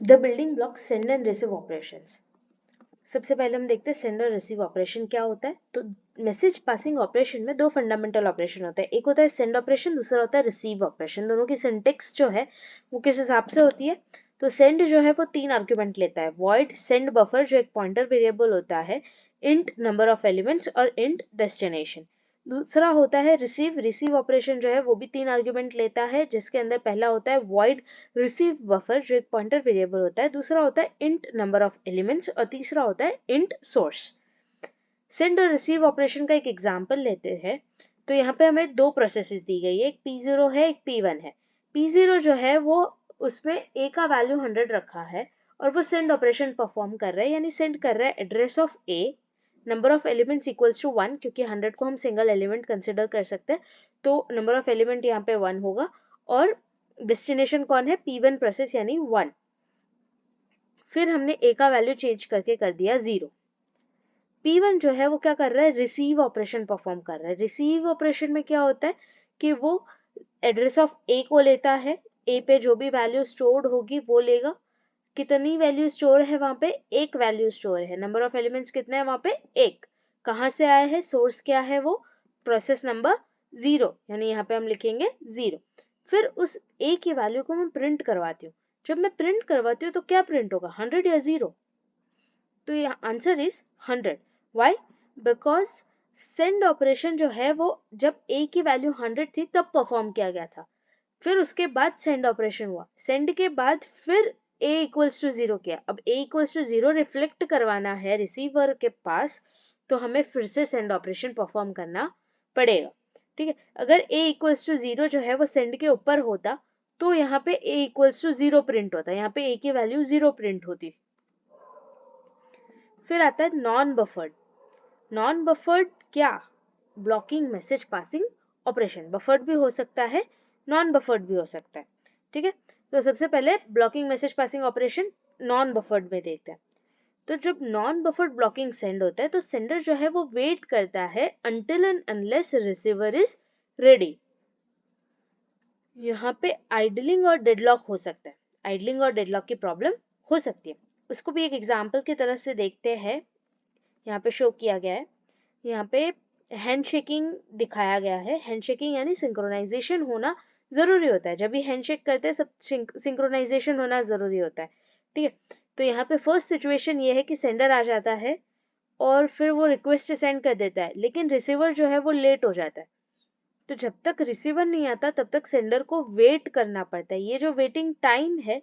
The building block send and receive operations. सबसे पहले हम देखते हैं सेंड और रिसीव ऑपरेशन क्या होता है। तो मैसेज पासिंग ऑपरेशन में दो फंडामेंटल ऑपरेशन होते हैं, एक होता है सेंड ऑपरेशन, दूसरा होता है रिसीव ऑपरेशन। दोनों की सिंटेक्स जो है वो किस हिसाब से होती है। तो सेंड जो है वो 3 आर्ग्यूमेंट लेता है, वॉइड सेंड बफर जो एक पॉइंटर वेरिएबल होता है, इंट नंबर ऑफ एलिमेंट्स और इंट डेस्टिनेशन। दूसरा होता है रिसीव। रिसीव ऑपरेशन जो है वो भी 3 आर्ग्यूमेंट लेता है, जिसके अंदर पहला होता है वॉइड रिसीव बफर जो एक पॉइंटर वेरिएबल होता है, दूसरा होता है इंट नंबर ऑफ एलिमेंट्स और तीसरा होता है इंट सोर्स। सेंड और रिसीव ऑपरेशन का एक एग्जांपल लेते हैं। तो यहाँ पे हमें दो प्रोसेसेस दी गई है, एक P0 है, एक P1 है। P0 जो है वो उसमें A का वैल्यू 100 रखा है और वो सेंड ऑपरेशन परफॉर्म कर रहा है, यानी सेंड कर रहा है address of A, number of elements equals to 1, क्योंकि 100 को हम सिंगल एलिमेंट कंसिडर कर सकते हैं, तो नंबर ऑफ एलिमेंट यहाँ पे 1 होगा। और डेस्टिनेशन कौन है, P1 प्रोसेस यानी 1। फिर हमने A का वैल्यू चेंज करके कर दिया 0। P1 जो है वो क्या कर रहा है, रिसीव ऑपरेशन परफॉर्म कर रहा है। रिसीव ऑपरेशन में क्या होता है कि वो एड्रेस ऑफ A को लेता है, A पे जो भी वैल्यू स्टोर्ड होगी वो लेगा। कितनी वैल्यू स्टोर है वहां पे, एक वैल्यू स्टोर है। नंबर ऑफ एलिमेंट्स कितने हैं वहां पे, एक। कहाँ से आया है, सोर्स क्या है, वो प्रोसेस नंबर 0, यानी यहाँ पे हम लिखेंगे 0। फिर उस A की वैल्यू को मैं प्रिंट करवाती हूँ। जब मैं प्रिंट करवाती हूँ तो क्या प्रिंट होगा, 100 या 0। तो ये answer is 100। Why, because send operation जो है वो जब A की वैल्यू 100 थी तब परफॉर्म किया गया था। फिर उसके बाद सेंड ऑपरेशन हुआ, सेंड के बाद फिर A इक्वल्स टू 0 किया। अब A इक्वल्स टू 0 रिफ्लेक्ट करवाना है रिसीवर के पास, तो हमें फिर से सेंड ऑपरेशन परफॉर्म करना पड़ेगा। ठीक है, अगर A इक्वल्स टू 0 जो है वो सेंड के ऊपर होता तो यहाँ पे A इक्वल्स टू 0 प्रिंट होता, यहाँ पे A की वैल्यू 0 प्रिंट होती। फिर आता है नॉन बफर्ड। नॉन बफर्ड क्या, blocking message passing operation. Buffered भी हो सकता है, नॉन बफर्ड भी हो सकता है। ठीक है, तो सबसे पहले blocking message passing operation non buffered में देखते हैं। तो जब नॉन बफर्ड ब्लॉकिंग सेंड होता है तो सेंडर जो है वो वेट करता है until and unless receiver is ready. यहाँ पे आइडलिंग और डेडलॉक हो सकता है, आइडलिंग और डेडलॉक की प्रॉब्लम हो सकती है। उसको भी एक एग्जांपल की तरह से देखते हैं। यहाँ पे शो किया गया है, यहाँ पे हैंडशेकिंग दिखाया गया है। हैंडशेकिंग यानी सिंक्रोनाइजेशन होना जरूरी होता है, जब भी हैंडशेक करते हैं सब सिंक्रोनाइजेशन होना जरूरी होता है। ठीक है, तो यहाँ पे फर्स्ट सिचुएशन ये है कि सेंडर आ जाता है और फिर वो रिक्वेस्ट सेंड कर देता है, लेकिन रिसीवर जो है वो लेट हो जाता है। तो जब तक रिसीवर नहीं आता तब तक सेंडर को वेट करना पड़ता है। ये जो वेटिंग टाइम है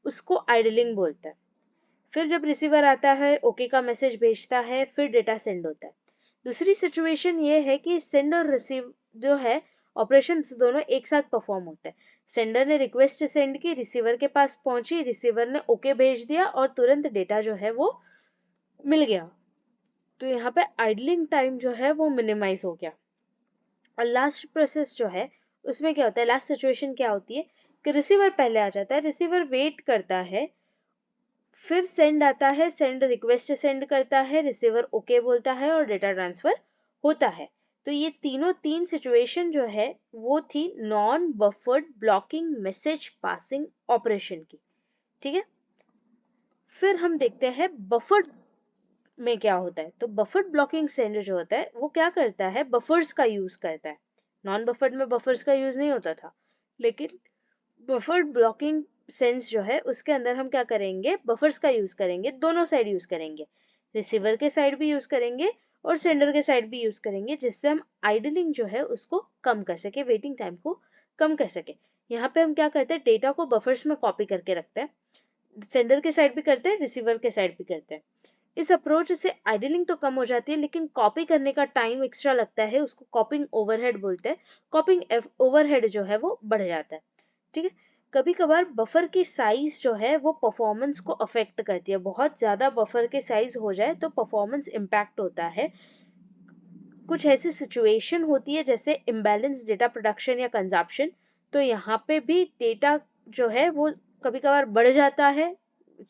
उसको आइडलिंग बोलते हैं। फिर जब रिसीवर आता है, ओके का मैसेज भेजता है, फिर डेटा सेंड होता है। दूसरी सिचुएशन ये है कि सेंड और रिसीव जो है ऑपरेशन दोनों एक साथ परफॉर्म होते हैं। सेंडर ने रिक्वेस्ट सेंड की, रिसीवर के पास पहुंची, रिसीवर ने ओके भेज दिया और तुरंत डेटा जो है वो मिल गया। तो यहाँ पे आइडलिंग टाइम जो है वो मिनिमाइज हो गया। और लास्ट प्रोसेस जो है उसमें क्या होता है, लास्ट सिचुएशन क्या होती है कि रिसीवर पहले आ जाता है, रिसीवर वेट करता है, फिर सेंड आता है, सेंड रिक्वेस्ट सेंड करता है, रिसीवर ओके बोलता है और डेटा ट्रांसफर होता है। तो ये तीन सिचुएशन जो है वो थी non buffered blocking message passing operation की। ठीक है, फिर हम देखते हैं बफर्ड में क्या होता है। तो बफर्ड ब्लॉकिंग सेंड जो होता है वो क्या करता है, बफर्स का यूज करता है। नॉन बफर्ड में बफर्स का यूज नहीं होता था, लेकिन बफर्ड ब्लॉकिंग सेंस जो है उसके अंदर हम क्या करेंगे, बफर्स का यूज करेंगे, दोनों साइड यूज करेंगे। रिसीवर के साइड भी यूज करेंगे और सेंडर के साइड भी यूज करेंगे, जिससे हम आइडलिंग जो है उसको कम कर सके, वेटिंग टाइम को कम कर सके। यहाँ पे हम क्या करते हैं, डेटा को बफर्स में कॉपी करके रखते हैं। सेंडर के साइड भी करते हैं, रिसीवर के साइड भी करते हैं। इस अप्रोच से आइडलिंग तो कम हो जाती है, लेकिन कॉपी करने का टाइम एक्स्ट्रा लगता है, उसको कॉपिंग ओवरहेड बोलते हैं। कॉपिंग ओवरहेड जो है वो बढ़ जाता है। ठीक है, कभी कभार बफर की साइज जो है वो परफॉर्मेंस को अफेक्ट करती है। बहुत ज्यादा बफर के साइज हो जाए तो परफॉर्मेंस इम्पैक्ट होता है। कुछ ऐसी सिचुएशन होती है जैसे इम्बैलेंस डेटा प्रोडक्शन या कंजप्शन, तो यहाँ पे भी डेटा जो है वो कभी कभार बढ़ जाता है।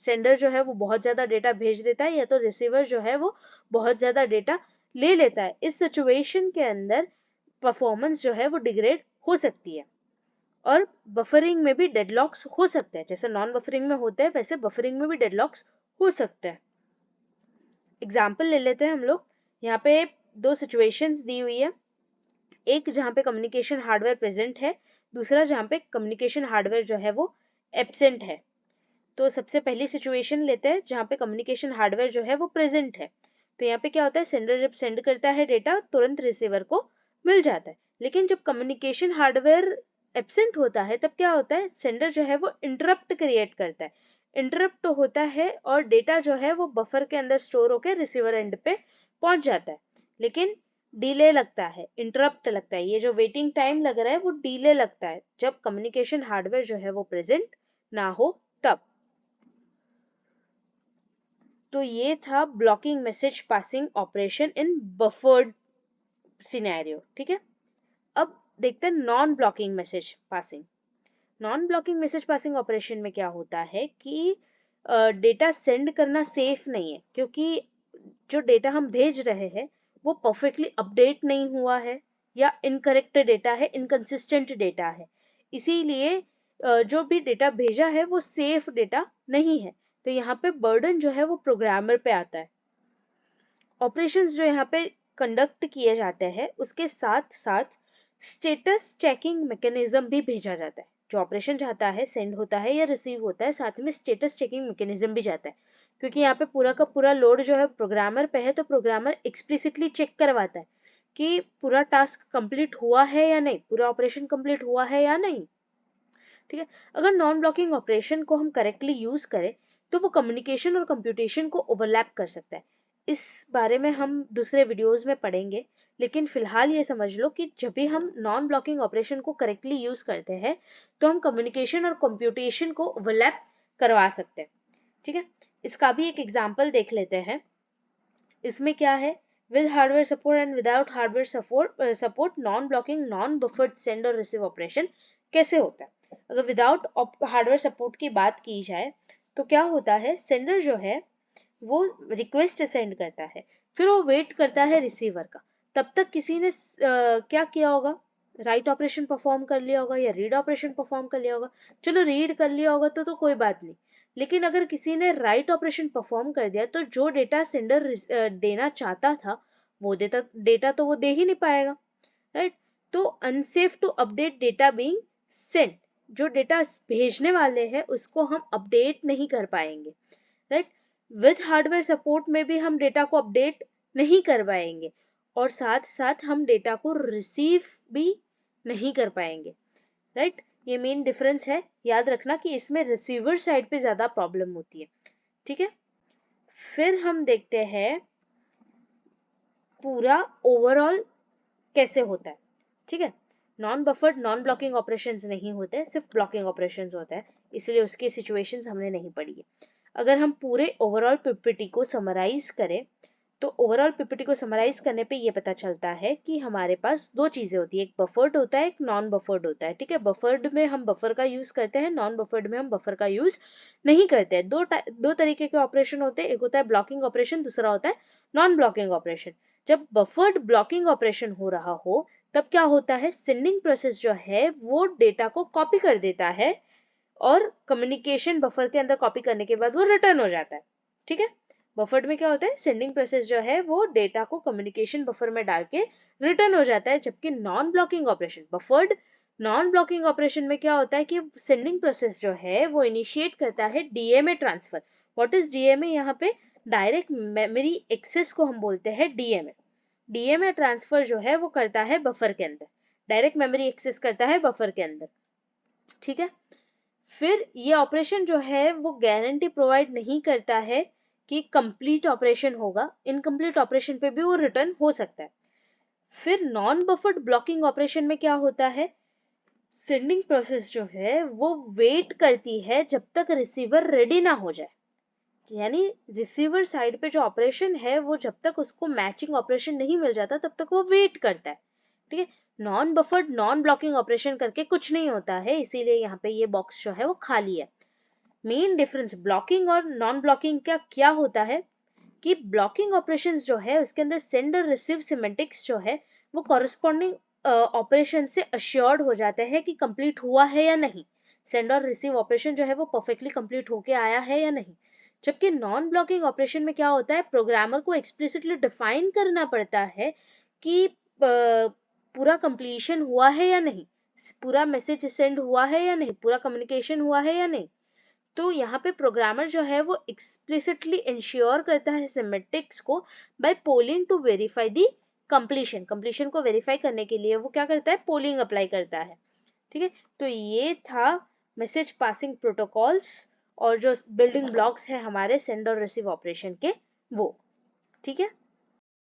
सेंडर जो है वो बहुत ज्यादा डेटा भेज देता है या तो रिसीवर जो है वो बहुत ज्यादा डेटा ले लेता है। इस सिचुएशन के अंदर परफॉर्मेंस जो है वो डिग्रेड हो सकती है। और बफरिंग में भी डेडलॉक्स हो सकते हैं, जैसे नॉन बफरिंग में होते हैं वैसे बफरिंग में भी डेडलॉक्स हो सकते हैं। एग्जाम्पल ले लेते हैं हम लोग। यहाँ पे दो सिचुएशंस दी हुई है, एक जहाँ पे कम्युनिकेशन हार्डवेयर प्रेजेंट है, दूसरा जहाँ पे कम्युनिकेशन हार्डवेयर जो है वो एब्सेंट है। तो सबसे पहली सिचुएशन लेते हैं जहाँ पे कम्युनिकेशन हार्डवेयर जो है वो प्रेजेंट है। तो यहाँ पे क्या होता है, सेंडर जब सेंड करता है डेटा तुरंत रिसीवर को मिल जाता है, लेकिन जब कम्युनिकेशन हार्डवेयर एब्सेंट होता है तब क्या होता है, सेंडर जो है वो इंटरप्ट क्रिएट करता है, इंटरप्ट होता है और डेटा जो है वो बफर के अंदर स्टोर होकर रिसीवर एंड पे पहुंच जाता है, लेकिन डिले लगता है, इंटरप्ट लगता है। ये जो वेटिंग टाइम लग रहा है वो डिले लगता है जब कम्युनिकेशन हार्डवेयर जो है वो प्रेजेंट ना हो तब। तो ये था blocking message passing operation in buffered scenario, ठीक है। अब देखते हैं non blocking message passing. Non blocking message passing operation में क्या होता है कि डेटा सेंड करना सेफ नहीं है, क्योंकि जो डेटा हम भेज रहे हैं वो परफेक्टली अपडेट नहीं हुआ है या इनकरेक्ट डेटा है, इनकंसिस्टेंट डेटा है, इसीलिए जो भी डेटा भेजा है वो सेफ डेटा नहीं है। तो यहाँ पे बर्डन जो है वो प्रोग्रामर पे आता है। ऑपरेशंस जो यहाँ पे कंडक्ट किए जाते हैं उसके साथ साथ स्टेटस चेकिंग मैकेनिज्म भी भेजा जाता है। जो ऑपरेशन जाता है, सेंड होता है या रिसीव होता है, साथ में स्टेटस चेकिंग मैकेनिज्म भी जाता है, क्योंकि यहाँ पे पूरा का पूरा लोड जो है प्रोग्रामर पे है, तो प्रोग्रामर एक्सप्लिसिटली चेक करवाता है कि पूरा टास्क कंप्लीट हुआ है या नहीं, पूरा ऑपरेशन कंप्लीट हुआ है या नहीं, ठीक है। अगर नॉन ब्लॉकिंग ऑपरेशन को हम करेक्टली यूज करें तो वो कम्युनिकेशन और कंप्यूटेशन को ओवरलैप कर सकता है। इस बारे में हम दूसरे वीडियोस में पढ़ेंगे, लेकिन फिलहाल ये समझ लो कि जब भी हम नॉन ब्लॉकिंग ऑपरेशन को करेक्टली यूज करते हैं तो हम कम्युनिकेशन और कंप्यूटेशन को ओवरलैप करवा सकते हैं, ठीक है। इसका भी एक एग्जाम्पल देख लेते हैं। इसमें क्या है, with hardware support and without hardware support non blocking non buffered send और रिसीव ऑपरेशन कैसे होता है। अगर विदाउट हार्डवेयर सपोर्ट की बात की जाए तो क्या होता है, सेंडर जो है वो रिक्वेस्ट सेंड करता है, फिर वो वेट करता है रिसीवर का, तब तक किसी ने क्या किया होगा, राइट ऑपरेशन परफॉर्म कर लिया होगा या रीड ऑपरेशन परफॉर्म कर लिया होगा। चलो रीड कर लिया होगा तो कोई बात नहीं, लेकिन अगर किसी ने राइट ऑपरेशन परफॉर्म कर दिया तो जो डेटा सेंडर देना चाहता था वो डेटा तो वो दे ही नहीं पाएगा, राइट। तो unsafe to update data being sent, जो डेटा भेजने वाले हैं उसको हम अपडेट नहीं कर पाएंगे, राइट। विद हार्डवेयर सपोर्ट में भी हम डेटा को अपडेट नहीं कर पाएंगे और साथ साथ हम डेटा को रिसीव भी नहीं कर पाएंगे, राइट। ये मेन डिफरेंस है, याद रखना कि इसमें रिसीवर साइड पे ज्यादा प्रॉब्लम होती है, ठीक है। फिर हम देखते हैं पूरा ओवरऑल कैसे होता है, ठीक है। Non buffered non blocking operations नहीं होते, सिर्फ ब्लॉकिंग ऑपरेशंस होता है, इसलिए उसकी सिचुएशंस हमने नहीं पढ़ी है। अगर हम पूरे ओवरऑल पीपीटी को समराइज करें तो ओवरऑल पीपीटी को समराइज करने पे ये पता चलता है कि हमारे पास दो चीजें होती है, एक बफर्ड होता है, एक नॉन बफर्ड होता है, ठीक है। बफर्ड में हम बफर का यूज करते हैं, नॉन बफर्ड में हम बफर का यूज नहीं करते हैं। दो तरीके के ऑपरेशन होते हैं, एक होता है ब्लॉकिंग ऑपरेशन, दूसरा होता है नॉन ब्लॉकिंग ऑपरेशन। जब बफर्ड ब्लॉकिंग ऑपरेशन हो रहा हो तब क्या होता है, सेंडिंग प्रोसेस जो है वो डेटा को कॉपी कर देता है और कम्युनिकेशन बफर के अंदर कॉपी करने के बाद वो रिटर्न हो जाता है, ठीक है। बफर्ड में क्या होता है, सेंडिंग प्रोसेस जो है वो डेटा को कम्युनिकेशन बफर में डाल के रिटर्न हो जाता है, जबकि non blocking operation buffered non blocking operation में क्या होता है कि सेंडिंग प्रोसेस जो है वो इनिशिएट करता है DMA transfer. What is DMA, यहाँ पे डायरेक्ट मेमोरी एक्सेस को हम बोलते हैं डीएमए। डीएमए ट्रांसफर जो है वो करता है बफर के अंदर, डायरेक्ट मेमोरी एक्सेस करता है बफर के अंदर, ठीक है। फिर ये ऑपरेशन जो है वो गारंटी प्रोवाइड नहीं करता है कि कंप्लीट ऑपरेशन होगा, इनकम्प्लीट ऑपरेशन पे भी वो रिटर्न हो सकता है। फिर नॉन बफर्ड ब्लॉकिंग ऑपरेशन में क्या होता है, सेंडिंग प्रोसेस जो है वो वेट करती है जब तक रिसीवर रेडी ना हो जाए, यानी रिसीवर साइड पे जो ऑपरेशन है वो जब तक उसको मैचिंग ऑपरेशन नहीं मिल जाता तब तक वो वेट करता है, ठीक है। Non buffered non blocking operation करके कुछ नहीं होता है, इसीलिए यहाँ पे ये बॉक्स जो है वो खाली है। मेन डिफरेंस ब्लॉकिंग और नॉन ब्लॉकिंग का क्या होता है कि ब्लॉकिंग ऑपरेशंस जो है उसके अंदर सेंड और रिसीव सिमेंटिक्स जो है वो कॉरेस्पॉन्डिंग ऑपरेशन से अश्योर्ड हो जाता है कि कंप्लीट हुआ है या नहीं, सेंड और रिसीव ऑपरेशन जो है वो परफेक्टली कंप्लीट होके आया है या नहीं। जबकि नॉन ब्लॉकिंग ऑपरेशन में क्या होता है, प्रोग्रामर को एक्सप्लिसिटली डिफाइन करना पड़ता है कि पूरा कंप्लीशन हुआ है या नहीं, पूरा मैसेज सेंड हुआ है या नहीं, पूरा कम्युनिकेशन हुआ है या नहीं। तो यहाँ पे प्रोग्रामर जो है वो एक्सप्लिसिटली इंश्योर करता है सिमेटिक्स को by polling to verify the completion को वेरीफाई करने के लिए वो क्या करता है, पोलिंग अप्लाई करता है। ठीक है, तो ये था मैसेज पासिंग प्रोटोकॉल्स और जो बिल्डिंग ब्लॉक्स है हमारे सेंड और रिसीव ऑपरेशन के वो। ठीक है।